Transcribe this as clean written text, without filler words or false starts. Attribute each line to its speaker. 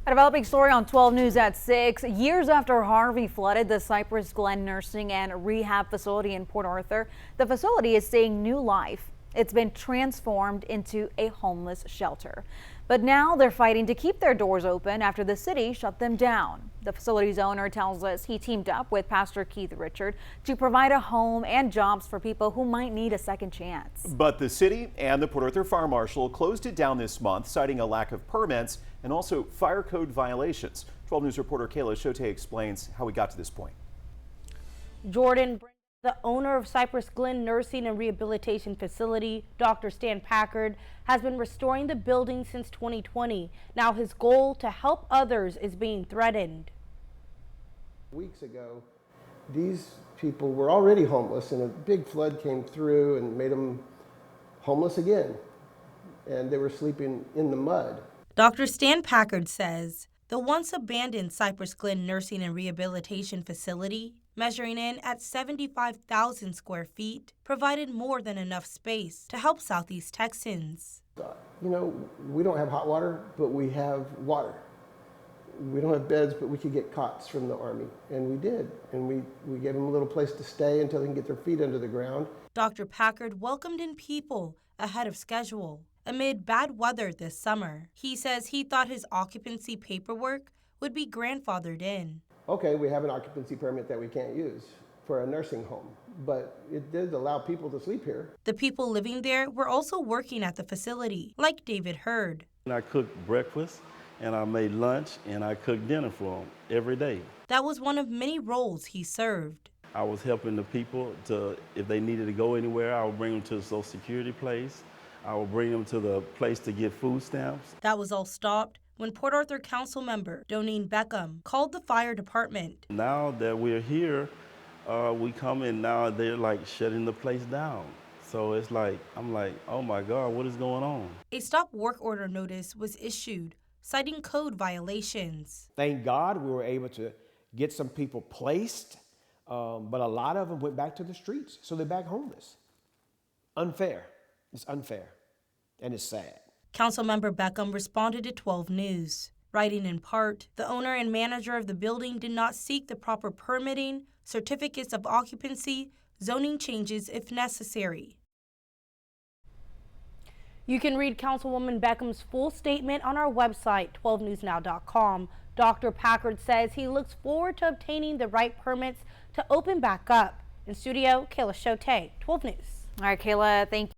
Speaker 1: A developing story on 12 News at 6. Years after Harvey flooded the Cypress Glen Nursing and Rehab facility in Port Arthur, the facility is seeing new life. It's been transformed into a homeless shelter. But now they're fighting to keep their doors open after the city shut them down. The facility's owner tells us he teamed up with Pastor Keith Richard to provide a home and jobs for people who might need a second chance.
Speaker 2: But the city and the Port Arthur Fire Marshal closed it down this month, citing a lack of permits and also fire code violations. 12 News reporter Kayla Shote explains how we got to this point.
Speaker 3: Jordan, the owner of Cypress Glen Nursing and Rehabilitation Facility, Dr. Stan Packard, has been restoring the building since 2020. Now his goal to help others is being threatened.
Speaker 4: Weeks ago, these people were already homeless, and a big flood came through and made them homeless again. And they were sleeping in the mud.
Speaker 3: Dr. Stan Packard says the once abandoned Cypress Glen Nursing and Rehabilitation Facility, measuring in at 75,000 square feet, provided more than enough space to help Southeast Texans.
Speaker 4: You know, we don't have hot water, but we have water. We don't have beds, but we could get cots from the Army, and we did. And we gave them a little place to stay until they can get their feet under the ground.
Speaker 3: Dr. Packard welcomed in people ahead of schedule amid bad weather this summer. He says he thought his occupancy paperwork would be grandfathered in.
Speaker 4: Okay, we have an occupancy permit that we can't use for a nursing home, but it did allow people to sleep here.
Speaker 3: The people living there were also working at the facility, like David Hurd.
Speaker 5: I cooked breakfast, and I made lunch, and I cooked dinner for them every day.
Speaker 3: That was one of many roles he served.
Speaker 5: I was helping the people to, if they needed to go anywhere, I would bring them to the Social Security place. I would bring them to the place to get food stamps.
Speaker 3: That was all stopped when Port Arthur Council member Doneen Beckham called the fire department.
Speaker 5: Now that we're here, we come in now, they're like shutting the place down. So it's like, I'm like, oh my God, what is going on?
Speaker 3: A stop work order notice was issued, citing code violations.
Speaker 6: Thank God we were able to get some people placed, but a lot of them went back to the streets, so they're back homeless. Unfair. It's unfair, and it's sad.
Speaker 3: Councilmember Beckham responded to 12 News, writing in part, the owner and manager of the building did not seek the proper permitting, certificates of occupancy, zoning changes if necessary. You can read Councilwoman Beckham's full statement on our website, 12newsnow.com. Dr. Packard says he looks forward to obtaining the right permits to open back up. In studio, Kayla Shote, 12 News.
Speaker 1: All right, Kayla, thank you.